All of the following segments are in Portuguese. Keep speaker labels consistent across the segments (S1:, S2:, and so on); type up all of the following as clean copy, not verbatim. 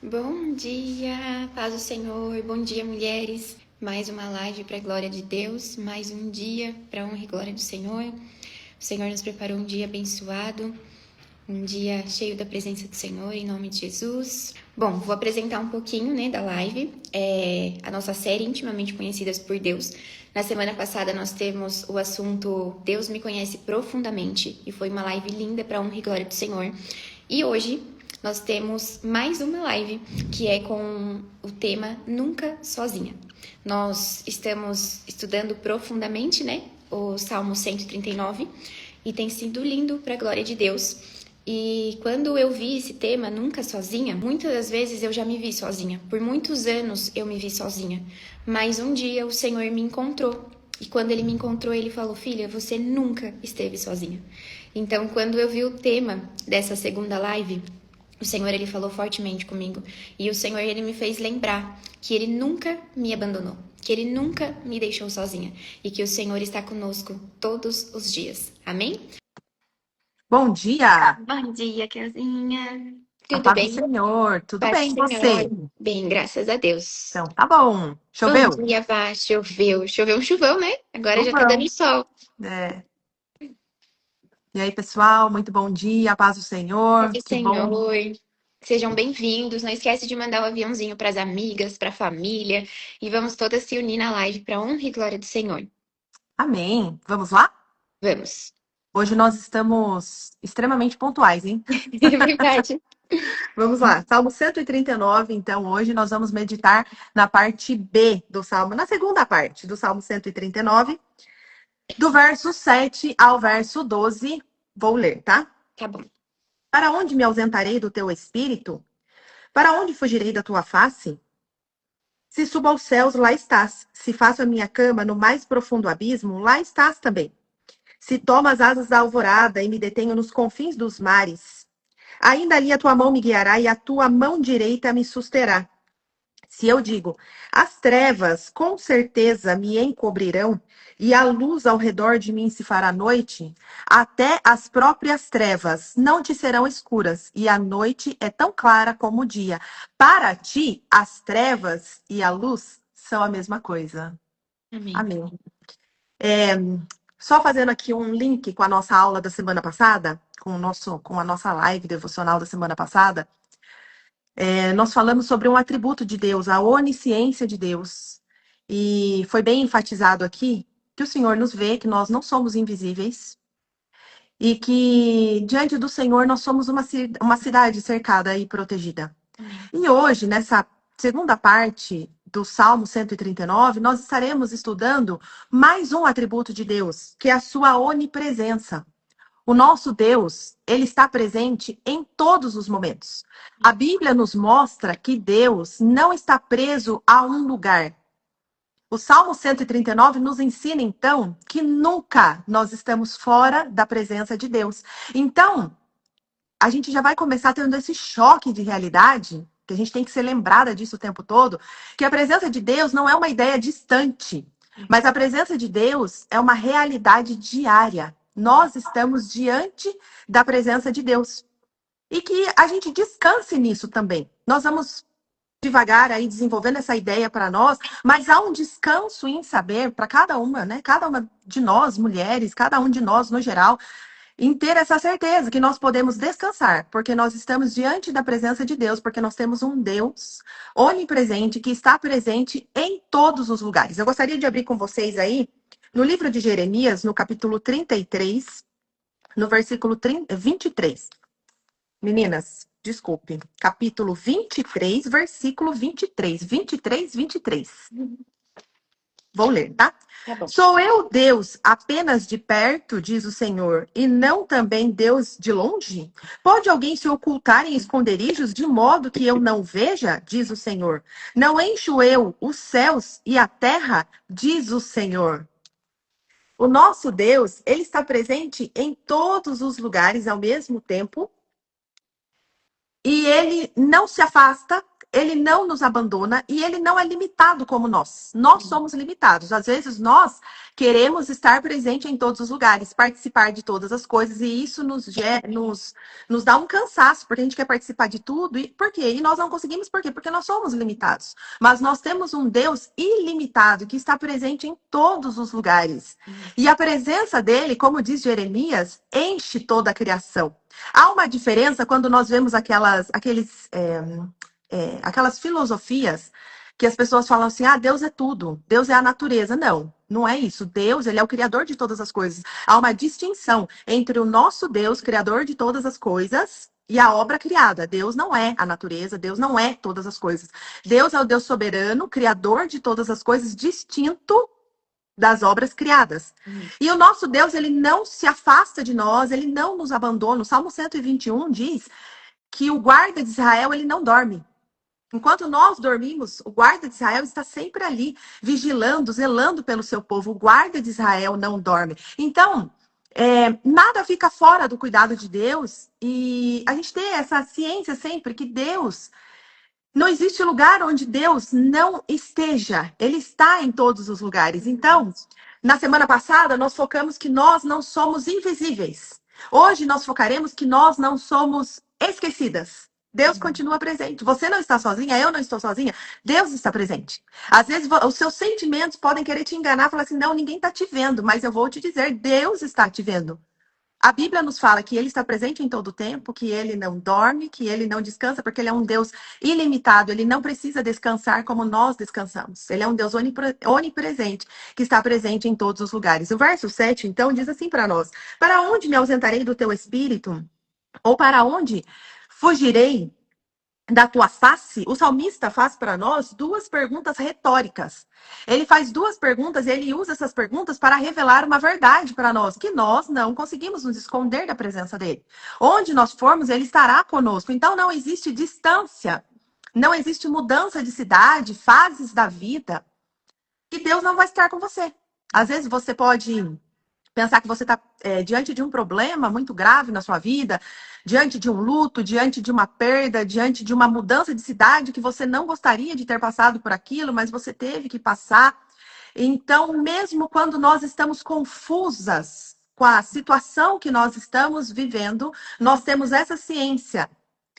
S1: Bom dia, paz do Senhor, bom dia, mulheres. Mais uma live para a glória de Deus, mais um dia para a honra e glória do Senhor. O Senhor nos preparou um dia abençoado, um dia cheio da presença do Senhor, em nome de Jesus. Bom, vou apresentar um pouquinho, da live, a nossa série Intimamente Conhecidas por Deus. Na semana passada nós temos o assunto Deus me conhece profundamente, e foi uma live linda para a honra e glória do Senhor. E hoje nós temos mais uma live que é com o tema Nunca Sozinha. Nós estamos estudando profundamente, o Salmo 139 e tem sido lindo para a glória de Deus. E quando eu vi esse tema, Nunca Sozinha, muitas das vezes eu já me vi sozinha. Por muitos anos eu me vi sozinha. Mas um dia o Senhor me encontrou. E quando ele me encontrou, ele falou: filha, você nunca esteve sozinha. Então, quando eu vi o tema dessa segunda live, o Senhor, ele falou fortemente comigo. E o Senhor, ele me fez lembrar que ele nunca me abandonou, que ele nunca me deixou sozinha e que o Senhor está conosco todos os dias. Amém?
S2: Bom dia,
S1: Bom dia, Kenzinha.
S2: a
S1: Tudo
S2: paz do
S1: bem?
S2: Senhor, tudo
S1: Paz do
S2: bem, e você?
S1: Senhor. Bem, graças a Deus.
S2: Então, tá bom.
S1: Bom
S2: Choveu?
S1: dia, Vá. Choveu. Choveu um chuvão, né? Agora já tá dando
S2: Chovão.
S1: sol.
S2: É. E aí, pessoal, muito bom dia, a paz do
S1: Paz
S2: Senhor,
S1: do
S2: que bom.
S1: Senhor. Sejam bem-vindos. Não esquece de mandar o aviãozinho para as amigas, para a família. E vamos todas se unir na live para honra e glória do Senhor.
S2: Amém. Vamos lá?
S1: Vamos.
S2: Hoje nós estamos extremamente pontuais, hein?
S1: É verdade.
S2: Vamos lá, Salmo 139, então hoje nós vamos meditar na parte B do Salmo, na segunda parte do Salmo 139, do verso 7 ao verso 12. Vou ler, tá?
S1: Tá bom.
S2: Para onde me ausentarei do teu espírito? Para onde fugirei da tua face? Se subo aos céus, lá estás. Se faço a minha cama no mais profundo abismo, lá estás também. Se tomo as asas da alvorada e me detenho nos confins dos mares, ainda ali a tua mão me guiará e a tua mão direita me susterá. Se eu digo, as trevas com certeza me encobrirão, e a luz ao redor de mim se fará noite, até as próprias trevas não te serão escuras, e a noite é tão clara como o dia. Para ti, as trevas e a luz são a mesma coisa.
S1: Amém.
S2: Amém. Só fazendo aqui um link com a nossa aula da semana passada, com a nossa live devocional da semana passada. Nós falamos sobre um atributo de Deus, a onisciência de Deus. E foi bem enfatizado aqui que o Senhor nos vê, que nós não somos invisíveis e que diante do Senhor nós somos uma cidade cercada e protegida.
S1: Amém.
S2: E hoje, nessa segunda parte do Salmo 139, nós estaremos estudando mais um atributo de Deus, que é a sua onipresença. O nosso Deus, ele está presente em todos os momentos. A Bíblia nos mostra que Deus não está preso a um lugar. O Salmo 139 nos ensina, então, que nunca nós estamos fora da presença de Deus. Então, a gente já vai começar tendo esse choque de realidade, que a gente tem que ser lembrada disso o tempo todo, que a presença de Deus não é uma ideia distante, mas a presença de Deus é uma realidade diária. Nós estamos diante da presença de Deus. E que a gente descanse nisso também. Nós vamos devagar aí desenvolvendo essa ideia para nós, mas há um descanso em saber para cada uma, né? Cada uma de nós, mulheres, cada um de nós no geral, em ter essa certeza que nós podemos descansar, porque nós estamos diante da presença de Deus, porque nós temos um Deus onipresente que está presente em todos os lugares. Eu gostaria de abrir com vocês aí no livro de Jeremias, no capítulo 33, no versículo 23. Meninas, desculpe. Capítulo 23, versículo 23. 23, 23. Vou ler, tá?
S1: Tá bom.
S2: Sou eu Deus apenas de perto, diz o Senhor, e não também Deus de longe? Pode alguém se ocultar em esconderijos de modo que eu não veja, diz o Senhor? Não encho eu os céus e a terra, diz o Senhor. O nosso Deus, ele está presente em todos os lugares ao mesmo tempo. E ele não se afasta, ele não nos abandona e ele não é limitado como nós. Nós somos limitados. Às vezes nós queremos estar presente em todos os lugares, participar de todas as coisas, e isso nos dá um cansaço, porque a gente quer participar de tudo. E por quê? E nós não conseguimos, por quê? Porque nós somos limitados. Mas nós temos um Deus ilimitado que está presente em todos os lugares. E a presença dele, como diz Jeremias, enche toda a criação. Há uma diferença quando nós vemos aquelas filosofias que as pessoas falam assim, ah, Deus é tudo, Deus é a natureza. Não, não é isso. Deus, ele é o criador de todas as coisas. Há uma distinção entre o nosso Deus, criador de todas as coisas, e a obra criada. Deus não é a natureza, Deus não é todas as coisas. Deus é o Deus soberano, criador de todas as coisas, distinto das obras criadas. E o nosso Deus, ele não se afasta de nós, ele não nos abandona. O Salmo 121 diz que o guarda de Israel, ele não dorme. Enquanto nós dormimos, o guarda de Israel está sempre ali, vigilando, zelando pelo seu povo. O guarda de Israel não dorme. Então, nada fica fora do cuidado de Deus. E a gente tem essa ciência sempre que Deus... Não existe lugar onde Deus não esteja. Ele está em todos os lugares. Então, na semana passada, nós focamos que nós não somos invisíveis. Hoje, nós focaremos que nós não somos esquecidas. Deus continua presente. Você não está sozinha, eu não estou sozinha. Deus está presente. Às vezes, os seus sentimentos podem querer te enganar, falar assim, não, ninguém está te vendo. Mas eu vou te dizer, Deus está te vendo. A Bíblia nos fala que ele está presente em todo o tempo, que ele não dorme, que ele não descansa, porque ele é um Deus ilimitado, ele não precisa descansar como nós descansamos. Ele é um Deus onipresente, que está presente em todos os lugares. O verso 7, então, diz assim para nós: para onde me ausentarei do teu espírito? Ou para onde fugirei da tua face? O salmista faz para nós duas perguntas retóricas. Ele faz duas perguntas e ele usa essas perguntas para revelar uma verdade para nós, que nós não conseguimos nos esconder da presença dele. Onde nós formos, ele estará conosco. Então não existe distância, não existe mudança de cidade, fases da vida, que Deus não vai estar com você. Às vezes você pode pensar que você está diante de um problema muito grave na sua vida, diante de um luto, diante de uma perda, diante de uma mudança de cidade que você não gostaria de ter passado por aquilo, mas você teve que passar. Então, mesmo quando nós estamos confusas com a situação que nós estamos vivendo, nós temos essa ciência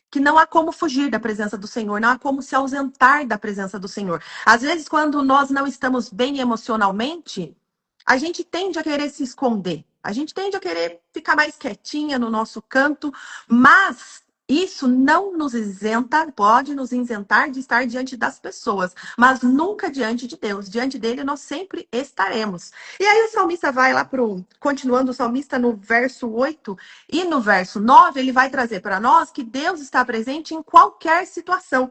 S2: que não há como fugir da presença do Senhor, não há como se ausentar da presença do Senhor. Às vezes, quando nós não estamos bem emocionalmente, a gente tende a querer se esconder, a gente tende a querer ficar mais quietinha no nosso canto, mas isso não nos isenta, pode nos isentar de estar diante das pessoas, mas nunca diante de Deus. Diante dele nós sempre estaremos. E aí o salmista vai lá continuando o salmista no verso 8 e no verso 9, ele vai trazer para nós que Deus está presente em qualquer situação.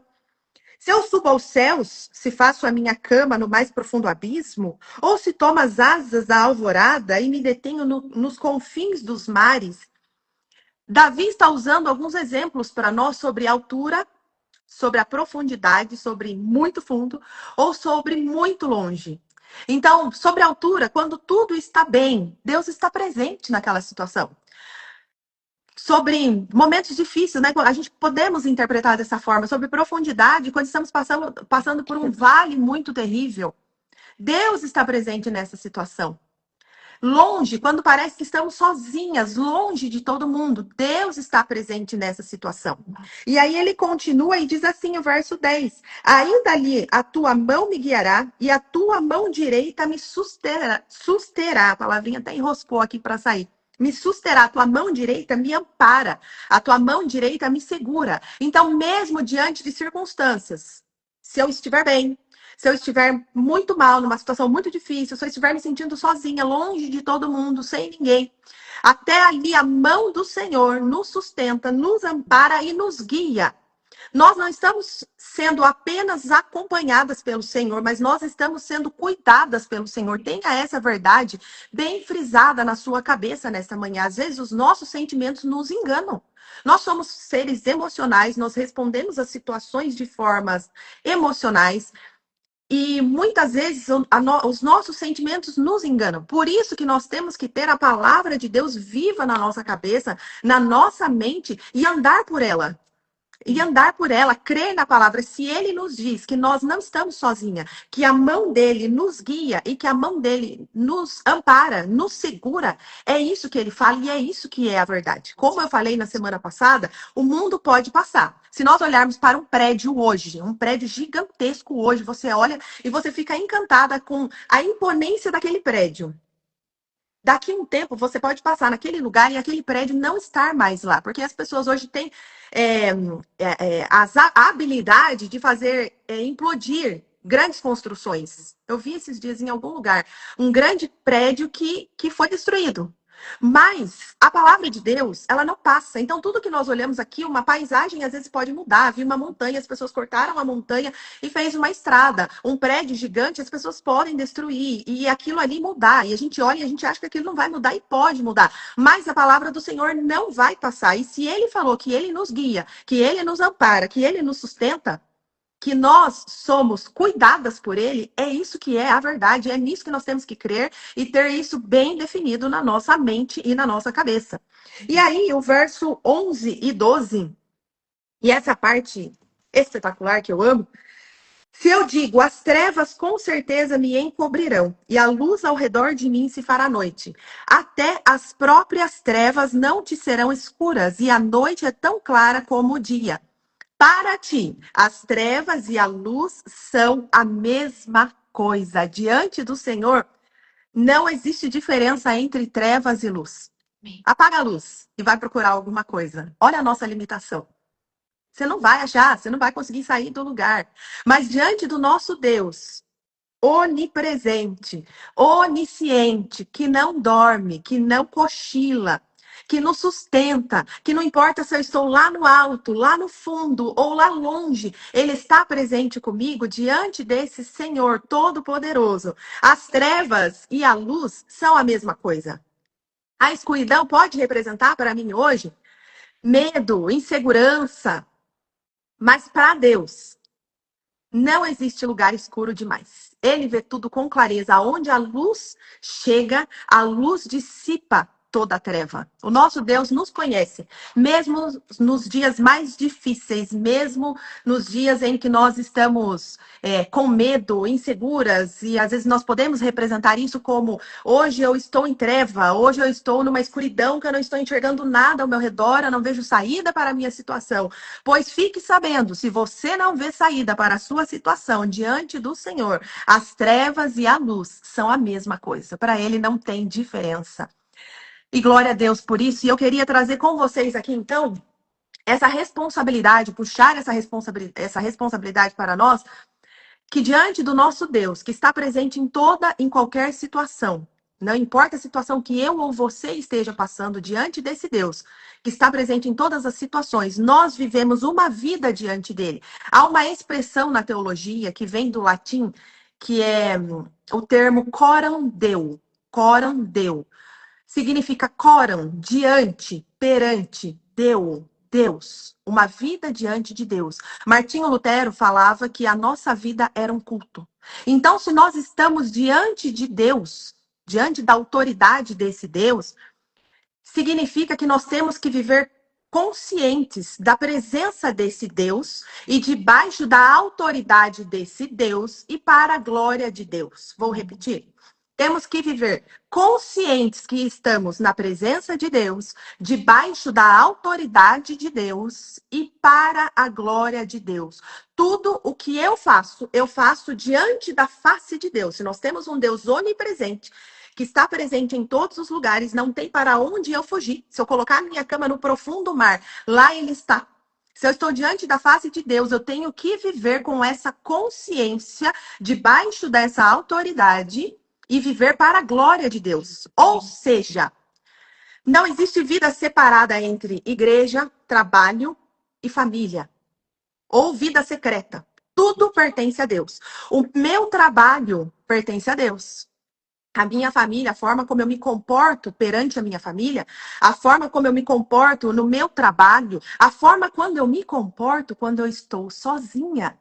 S2: Se eu subo aos céus, se faço a minha cama no mais profundo abismo, ou se tomo as asas da alvorada e me detenho nos confins dos mares. Davi está usando alguns exemplos para nós sobre a altura, sobre a profundidade, sobre muito fundo ou sobre muito longe. Então, sobre a altura, quando tudo está bem, Deus está presente naquela situação. Sobre momentos difíceis, né? A gente podemos interpretar dessa forma. Sobre profundidade, quando estamos passando por um vale muito terrível. Deus está presente nessa situação. Longe, quando parece que estamos sozinhas, longe de todo mundo. Deus está presente nessa situação. E aí ele continua e diz assim, o verso 10. Ainda ali a tua mão me guiará e a tua mão direita me susterá. A palavrinha até enroscou aqui para sair. Me susterá, a tua mão direita me ampara, a tua mão direita me segura. Então, mesmo diante de circunstâncias, se eu estiver bem, se eu estiver muito mal, numa situação muito difícil, se eu estiver me sentindo sozinha, longe de todo mundo, sem ninguém, até ali a mão do Senhor nos sustenta, nos ampara e nos guia. Nós não estamos sendo apenas acompanhadas pelo Senhor, mas nós estamos sendo cuidadas pelo Senhor. Tenha essa verdade bem frisada na sua cabeça nesta manhã. Às vezes os nossos sentimentos nos enganam. Nós somos seres emocionais, nós respondemos a situações de formas emocionais. E muitas vezes os nossos sentimentos nos enganam. Por isso que nós temos que ter a palavra de Deus viva na nossa cabeça, na nossa mente e andar por ela. e andar por ela, crer na palavra. Se ele nos diz que nós não estamos sozinhas, que a mão dele nos guia e que a mão dele nos ampara, nos segura, é isso que ele fala e é isso que é a verdade. Como eu falei na semana passada, o mundo pode passar. Se nós olharmos para um prédio hoje, um prédio gigantesco hoje, você olha e você fica encantada com a imponência daquele prédio. Daqui a um tempo, você pode passar naquele lugar e aquele prédio não estar mais lá. Porque as pessoas hoje têm a habilidade de fazer implodir grandes construções. Eu vi esses dias em algum lugar um grande prédio que foi destruído. Mas a palavra de Deus, ela não passa. Então, tudo que nós olhamos aqui, uma paisagem às vezes pode mudar. Vi uma montanha, as pessoas cortaram a montanha e fez uma estrada. Um prédio gigante, as pessoas podem destruir e aquilo ali mudar. E a gente olha e a gente acha que aquilo não vai mudar e pode mudar. Mas a palavra do Senhor não vai passar. E se ele falou que ele nos guia, que ele nos ampara, que ele nos sustenta, que nós somos cuidadas por ele, é isso que é a verdade, é nisso que nós temos que crer e ter isso bem definido na nossa mente e na nossa cabeça. E aí, o verso 11 e 12, e essa parte espetacular que eu amo, se eu digo, as trevas com certeza me encobrirão, e a luz ao redor de mim se fará noite. Até as próprias trevas não te serão escuras, e a noite é tão clara como o dia. Para ti, as trevas e a luz são a mesma coisa. Diante do Senhor, não existe diferença entre trevas e luz. Apaga a luz e vai procurar alguma coisa. Olha a nossa limitação. Você não vai achar, você não vai conseguir sair do lugar. Mas diante do nosso Deus, onipresente, onisciente, que não dorme, que não cochila, que nos sustenta, que não importa se eu estou lá no alto, lá no fundo ou lá longe, ele está presente comigo diante desse Senhor Todo-Poderoso. As trevas e a luz são a mesma coisa. A escuridão pode representar para mim hoje medo, insegurança, mas para Deus não existe lugar escuro demais. Ele vê tudo com clareza. Aonde a luz chega, a luz dissipa toda a treva. O nosso Deus nos conhece, mesmo nos dias mais difíceis, mesmo nos dias em que nós estamos com medo, inseguras, e às vezes nós podemos representar isso como: hoje eu estou em treva, hoje eu estou numa escuridão que eu não estou enxergando nada ao meu redor, eu não vejo saída para a minha situação. Pois fique sabendo, se você não vê saída para a sua situação diante do Senhor, as trevas e a luz são a mesma coisa. Para ele não tem diferença. E glória a Deus por isso. E eu queria trazer com vocês aqui, então, essa responsabilidade, puxar essa responsabilidade para nós, que diante do nosso Deus, que está presente em qualquer situação, não importa a situação que eu ou você esteja passando, diante desse Deus, que está presente em todas as situações, nós vivemos uma vida diante dele. Há uma expressão na teologia que vem do latim, que é o termo coram Deo. Coram Deo. Significa coram, diante, perante, Deus. Uma vida diante de Deus. Martinho Lutero falava que a nossa vida era um culto. Então, se nós estamos diante de Deus, diante da autoridade desse Deus, significa que nós temos que viver conscientes da presença desse Deus e debaixo da autoridade desse Deus e para a glória de Deus. Vou repetir. Temos que viver conscientes que estamos na presença de Deus, debaixo da autoridade de Deus e para a glória de Deus. Tudo o que eu faço diante da face de Deus. Se nós temos um Deus onipresente, que está presente em todos os lugares, não tem para onde eu fugir. Se eu colocar a minha cama no profundo mar, lá ele está. Se eu estou diante da face de Deus, eu tenho que viver com essa consciência, debaixo dessa autoridade, e viver para a glória de Deus. Ou seja, não existe vida separada entre igreja, trabalho e família. Ou vida secreta. Tudo pertence a Deus. O meu trabalho pertence a Deus. A minha família, a forma como eu me comporto perante a minha família, a forma como eu me comporto no meu trabalho, a forma quando eu me comporto quando eu estou sozinha.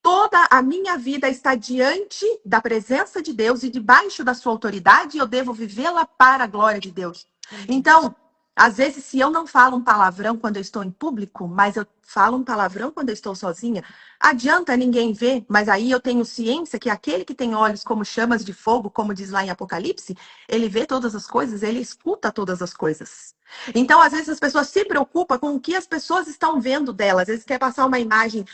S2: Toda a minha vida está diante da presença de Deus e debaixo da sua autoridade, e eu devo vivê-la para a glória de Deus. Então, Às vezes, se eu não falo um palavrão quando eu estou em público, mas eu falo um palavrão quando eu estou sozinha, adianta ninguém ver, mas aí eu tenho ciência que aquele que tem olhos como chamas de fogo, como diz lá em Apocalipse, ele vê todas as coisas, ele escuta todas as coisas. Então, às vezes, as pessoas se preocupam com o que as pessoas estão vendo delas. Às vezes, quer passar uma imagem.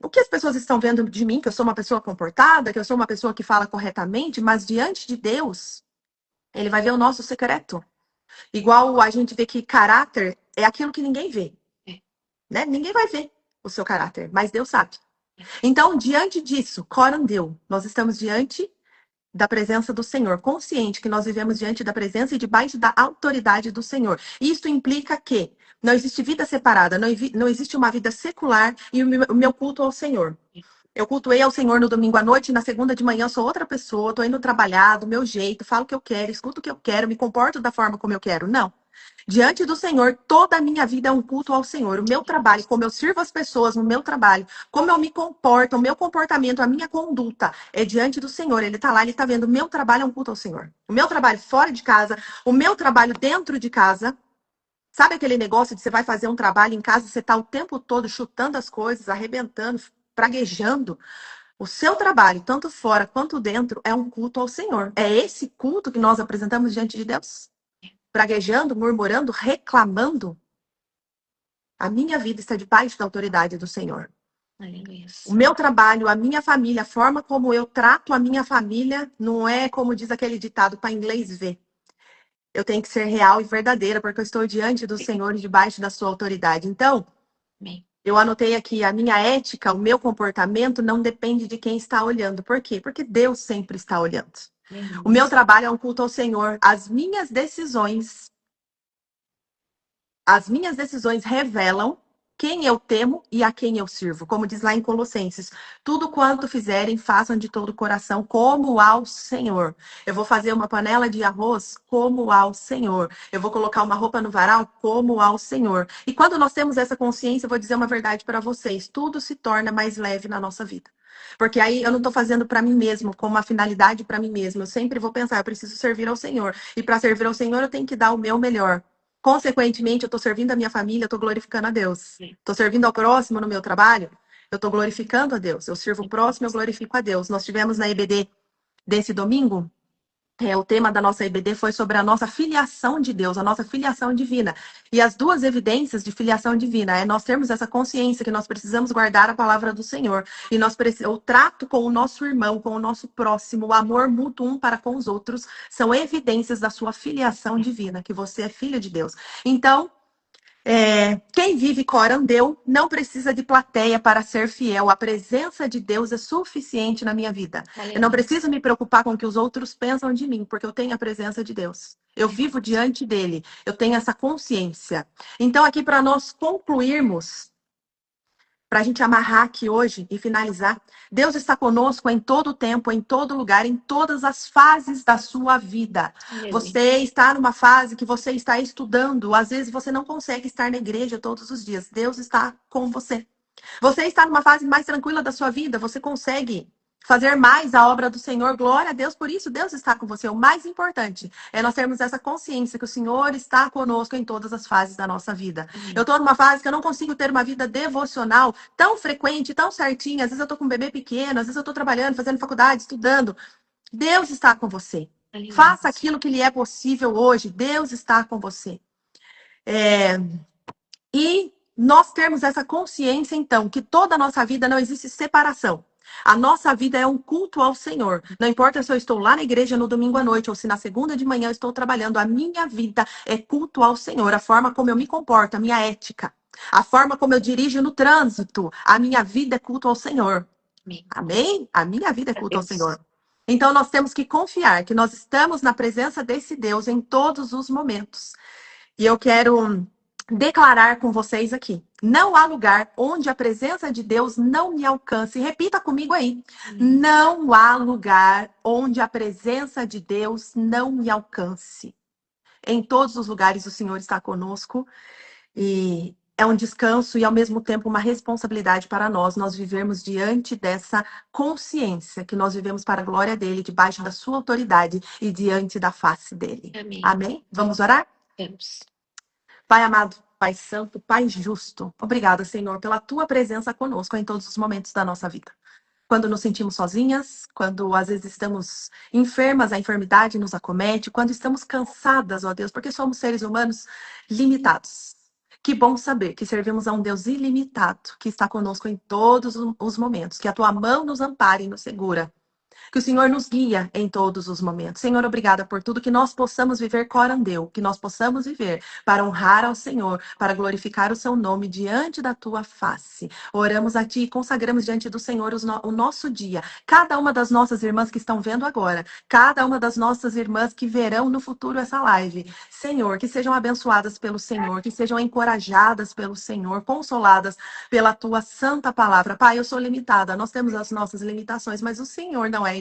S2: O que as pessoas estão vendo de mim, que eu sou uma pessoa comportada, que eu sou uma pessoa que fala corretamente, mas diante de Deus, ele vai ver o nosso secreto. Igual a gente vê que caráter é aquilo que ninguém vê, né? Ninguém vai ver o seu caráter, mas Deus sabe. Então, diante disso, corandeu, nós estamos diante da presença do Senhor, consciente que nós vivemos diante da presença e debaixo da autoridade do Senhor. Isso implica que não existe vida separada, não existe uma vida secular e o meu culto ao Senhor. Eu cultuei ao Senhor no domingo à noite, na segunda de manhã eu sou outra pessoa, tô indo trabalhar do meu jeito, falo o que eu quero, escuto o que eu quero, me comporto da forma como eu quero. Não. Diante do Senhor, toda a minha vida é um culto ao Senhor. O meu trabalho, como eu sirvo as pessoas no meu trabalho, como eu me comporto, o meu comportamento, a minha conduta é diante do Senhor. Ele tá lá, ele tá vendo. O meu trabalho é um culto ao Senhor. O meu trabalho fora de casa, o meu trabalho dentro de casa. Sabe aquele negócio de você vai fazer um trabalho em casa, você tá o tempo todo chutando as coisas, arrebentando, praguejando? O seu trabalho, tanto fora quanto dentro, é um culto ao Senhor. É esse culto que nós apresentamos diante de Deus? Praguejando, murmurando, reclamando? A minha vida está debaixo da autoridade do Senhor.
S1: Aleluia.
S2: O meu trabalho, a minha família, a forma como eu trato a minha família, não é como diz aquele ditado para inglês ver. Eu tenho que ser real e verdadeira, porque eu estou diante do Senhor e debaixo da sua autoridade. Então,
S1: Amém.
S2: eu anotei aqui, a minha ética, o meu comportamento não depende de quem está olhando. Por quê? Porque Deus sempre está olhando. O meu trabalho é um culto ao Senhor. As minhas decisões revelam quem eu temo e a quem eu sirvo. Como diz lá em Colossenses, tudo quanto fizerem, façam de todo o coração, como ao Senhor. Eu vou fazer uma panela de arroz, como ao Senhor. Eu vou colocar uma roupa no varal, como ao Senhor. E quando nós temos essa consciência, eu vou dizer uma verdade para vocês, tudo se torna mais leve na nossa vida. Porque aí eu não estou fazendo para mim mesmo, com uma finalidade para mim mesmo. Eu sempre vou pensar, eu preciso servir ao Senhor. E para servir ao Senhor, eu tenho que dar o meu melhor. Consequentemente, eu estou servindo a minha família, eu estou glorificando a Deus. Estou servindo ao próximo no meu trabalho, eu estou glorificando a Deus. Eu sirvo o próximo, eu glorifico a Deus. Nós tivemos na EBD desse domingo, o tema da nossa EBD foi sobre a nossa filiação de Deus, a nossa filiação divina. E as duas evidências de filiação divina é nós termos essa consciência que nós precisamos guardar a palavra do Senhor. E o trato com o nosso irmão, com o nosso próximo, o amor mútuo um para com os outros, são evidências da sua filiação divina, que você é filho de Deus. Então, quem vive corandeu não precisa de plateia para ser fiel. A presença de Deus é suficiente na minha vida. Eu não preciso me preocupar com o que os outros pensam de mim, porque eu tenho a presença de Deus. Eu vivo diante dele. Eu tenho essa consciência. Então, aqui para nós concluirmos, para a gente amarrar aqui hoje e finalizar, Deus está conosco em todo o tempo, em todo lugar, em todas as fases da sua vida. Você está numa fase que você está estudando, às vezes você não consegue estar na igreja todos os dias. Deus está com você. Você está numa fase mais tranquila da sua vida, você consegue fazer mais a obra do Senhor. Glória a Deus por isso, Deus está com você. O mais importante é nós termos essa consciência que o Senhor está conosco em todas as fases da nossa vida. Eu estou numa fase que eu não consigo ter uma vida devocional tão frequente, tão certinha. Às vezes eu estou com um bebê pequeno, às vezes eu estou trabalhando, fazendo faculdade, estudando. Deus está com você. Faça aquilo que lhe é possível hoje. Deus está com você. E nós termos essa consciência, então, que toda a nossa vida não existe separação. A nossa vida é um culto ao Senhor. Não importa se eu estou lá na igreja no domingo à noite ou se na segunda de manhã eu estou trabalhando. A minha vida é culto ao Senhor. A forma como eu me comporto, a minha ética. A forma como eu dirijo no trânsito. A minha vida é culto ao Senhor. Amém? A minha vida é culto ao Senhor. Então nós temos que confiar que nós estamos na presença desse Deus em todos os momentos. E eu quero declarar com vocês aqui. Não há lugar onde a presença de Deus não me alcance. Repita comigo aí. Não há lugar onde a presença de Deus não me alcance. Em todos os lugares o Senhor está conosco. E é um descanso e, ao mesmo tempo, uma responsabilidade para nós vivermos diante dessa consciência que nós vivemos para a glória dele, debaixo da sua autoridade e diante da face dele.
S1: Amém.
S2: Amém? Vamos orar?
S1: Vamos.
S2: Pai amado, Pai santo, Pai justo, obrigada, Senhor, pela tua presença conosco em todos os momentos da nossa vida. Quando nos sentimos sozinhas, quando às vezes estamos enfermas, a enfermidade nos acomete, quando estamos cansadas, ó Deus, porque somos seres humanos limitados. Que bom saber que servimos a um Deus ilimitado, que está conosco em todos os momentos, que a tua mão nos ampare e nos segura. Que o Senhor nos guia em todos os momentos. Senhor, obrigada por tudo que nós possamos viver corandeu, que nós possamos viver para honrar ao Senhor, para glorificar o seu nome diante da tua face. Oramos a ti e consagramos diante do Senhor o nosso dia. Cada uma das nossas irmãs que estão vendo agora, cada uma das nossas irmãs que verão no futuro essa live. Senhor, que sejam abençoadas pelo Senhor, que sejam encorajadas pelo Senhor, consoladas pela tua santa palavra. Pai, eu sou limitada, nós temos as nossas limitações, mas o Senhor não é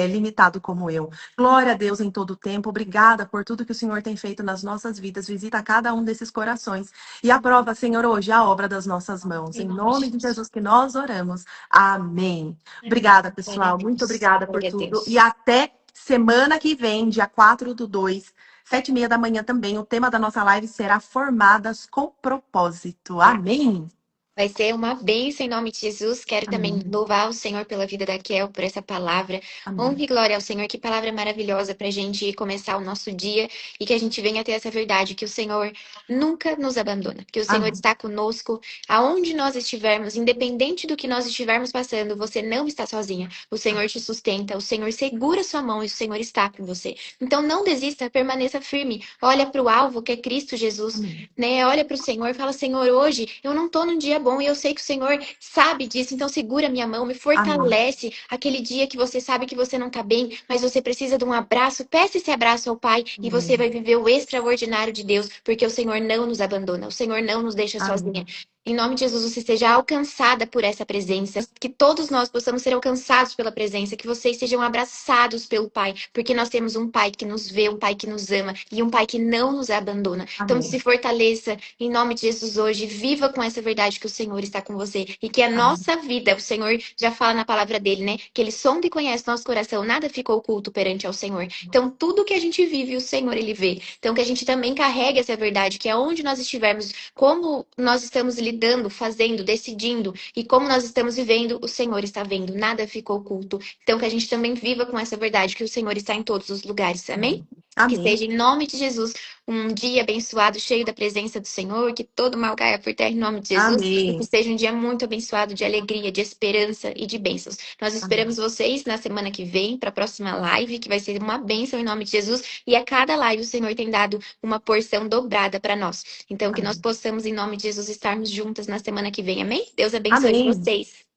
S2: limitado como eu. Glória a Deus em todo o tempo. Obrigada por tudo que o Senhor tem feito nas nossas vidas. Visita cada um desses corações e aprova, Senhor, hoje a obra das nossas mãos. Em nome de Jesus que nós oramos. Amém. Obrigada,
S1: Glória a
S2: pessoal. Muito
S1: Deus.
S2: obrigada por
S1: Glória a
S2: tudo. E
S1: Deus.
S2: até semana que vem, dia 4/2, 7h30 da manhã também. O tema da nossa live será Formadas com Propósito. Amém.
S1: Vai ser uma bênção em nome de Jesus. Quero também
S2: Amém.
S1: louvar o Senhor pela vida da Kel, por essa palavra. Honra
S2: Amém.
S1: e glória ao Senhor. Que palavra maravilhosa para a gente começar o nosso dia e que a gente venha ter essa verdade, que o Senhor nunca nos abandona, que o Senhor
S2: Amém.
S1: está conosco, aonde nós estivermos, independente do que nós estivermos passando, você não está sozinha. O Senhor te sustenta, o Senhor segura sua mão e o Senhor está com você. Então não desista, permaneça firme. Olha para o alvo, que é Cristo Jesus,
S2: Amém.
S1: né? Olha para o Senhor e fala: Senhor, hoje eu não estou num dia bom e eu sei que o Senhor sabe disso, então segura minha mão, me
S2: Amém.
S1: fortalece. Aquele dia que você sabe que você não está bem, mas você precisa de um abraço, peça esse abraço ao Pai e você
S2: Amém.
S1: vai viver o extraordinário de Deus, porque o Senhor não nos abandona, o Senhor não nos deixa sozinha.
S2: Amém.
S1: Em nome de Jesus, você seja alcançada por essa presença, que todos nós possamos ser alcançados pela presença, que vocês sejam abraçados pelo Pai, porque nós temos um Pai que nos vê, um Pai que nos ama e um Pai que não nos abandona. Então,
S2: Amém.
S1: se fortaleça em nome de Jesus hoje, viva com essa verdade que o Senhor está com você e que a
S2: Amém.
S1: nossa vida, o Senhor já fala na palavra dele, né? Que ele sonda e conhece nosso coração, nada ficou oculto perante ao Senhor. Então, tudo que a gente vive, o Senhor, ele vê. Então, que a gente também carregue essa verdade, que aonde nós estivermos, como nós estamos lidando, fazendo, decidindo e como nós estamos vivendo, o Senhor está vendo, nada ficou oculto. Então, que a gente também viva com essa verdade, que o Senhor está em todos os lugares. Amém? Que
S2: Amém.
S1: seja em nome de Jesus um dia abençoado, cheio da presença do Senhor, que todo mal caia por terra em nome de Jesus, e que
S2: Amém.
S1: seja um dia muito abençoado de alegria, de esperança e de bênçãos. Nós
S2: Amém.
S1: esperamos vocês na semana que vem para a próxima live, que vai ser uma bênção em nome de Jesus, e a cada live o Senhor tem dado uma porção dobrada para nós. Então que nós
S2: Amém.
S1: possamos em nome de Jesus estarmos juntas na semana que vem. Amém? Deus abençoe
S2: Amém.
S1: vocês.